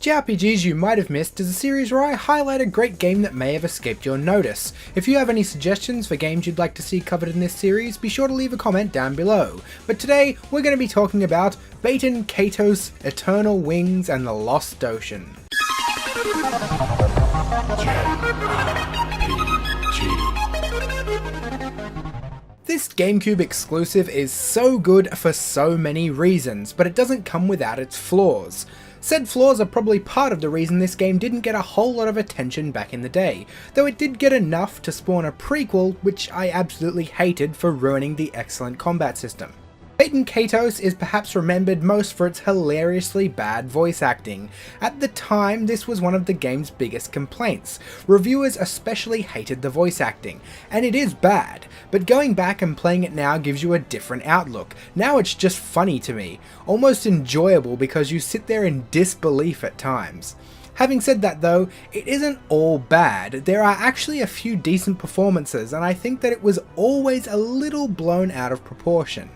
JRPGs You Might Have Missed is a series where I highlight a great game that may have escaped your notice. If you have any suggestions for games you'd like to see covered in this series, be sure to leave a comment down below. But today, we're going to be talking about Baten Kaitos, Eternal Wings and the Lost Ocean. This GameCube exclusive is so good for so many reasons, but it doesn't come without its flaws. Said flaws are probably part of the reason this game didn't get a whole lot of attention back in the day, though it did get enough to spawn a prequel which I absolutely hated for ruining the excellent combat system. Baten Kaitos is perhaps remembered most for its hilariously bad voice acting. At the time, this was one of the game's biggest complaints. Reviewers especially hated the voice acting, and it is bad, but going back and playing it now gives you a different outlook. Now it's just funny to me, almost enjoyable because you sit there in disbelief at times. Having said that though, it isn't all bad. There are actually a few decent performances, and I think that it was always a little blown out of proportion.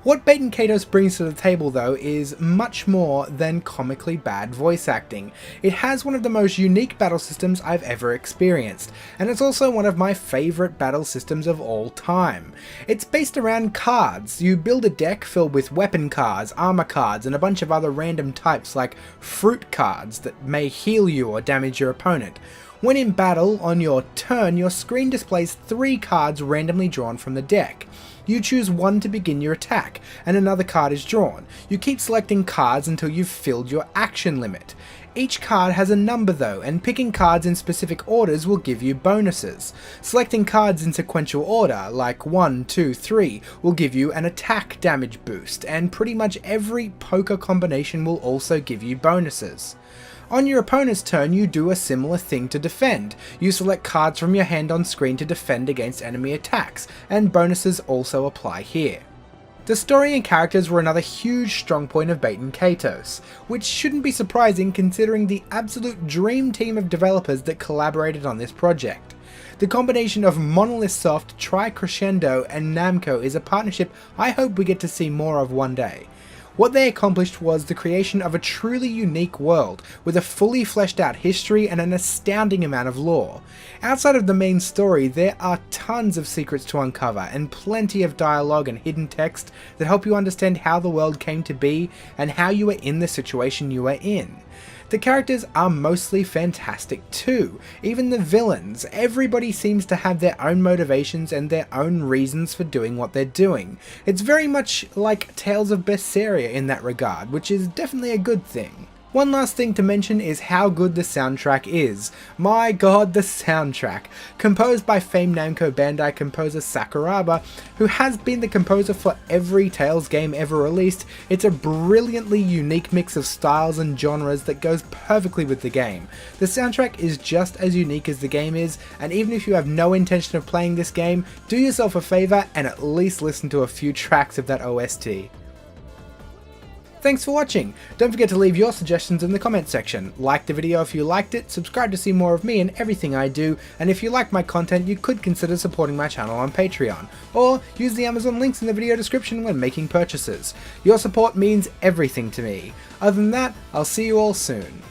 What Baten Kaitos brings to the table though is much more than comically bad voice acting. It has one of the most unique battle systems I've ever experienced, and it's also one of my favourite battle systems of all time. It's based around cards. You build a deck filled with weapon cards, armor cards, and a bunch of other random types like fruit cards that may heal you or damage your opponent. When in battle, on your turn, your screen displays 3 cards randomly drawn from the deck. You choose one to begin your attack, and another card is drawn. You keep selecting cards until you've filled your action limit. Each card has a number though, and picking cards in specific orders will give you bonuses. Selecting cards in sequential order, like 1, 2, 3, will give you an attack damage boost, and pretty much every poker combination will also give you bonuses. On your opponent's turn, you do a similar thing to defend. You select cards from your hand on screen to defend against enemy attacks, and bonuses also apply here. The story and characters were another huge strong point of Baten Kaitos, which shouldn't be surprising considering the absolute dream team of developers that collaborated on this project. The combination of Monolith Soft, Tri-Crescendo and Namco is a partnership I hope we get to see more of one day. What they accomplished was the creation of a truly unique world, with a fully fleshed out history and an astounding amount of lore. Outside of the main story, there are tons of secrets to uncover, and plenty of dialogue and hidden text that help you understand how the world came to be, and how you are in the situation you are in. The characters are mostly fantastic too, even the villains. Everybody seems to have their own motivations and their own reasons for doing what they're doing. It's very much like Tales of Berseria in that regard, which is definitely a good thing. One last thing to mention is how good the soundtrack is. My god, the soundtrack! Composed by famed Namco Bandai composer Sakuraba, who has been the composer for every Tales game ever released, it's a brilliantly unique mix of styles and genres that goes perfectly with the game. The soundtrack is just as unique as the game is, and even if you have no intention of playing this game, do yourself a favour and at least listen to a few tracks of that OST. Thanks for watching! Don't forget to leave your suggestions in the comments section. Like the video if you liked it, subscribe to see more of me and everything I do, and if you like my content you could consider supporting my channel on Patreon, or use the Amazon links in the video description when making purchases. Your support means everything to me. Other than that, I'll see you all soon.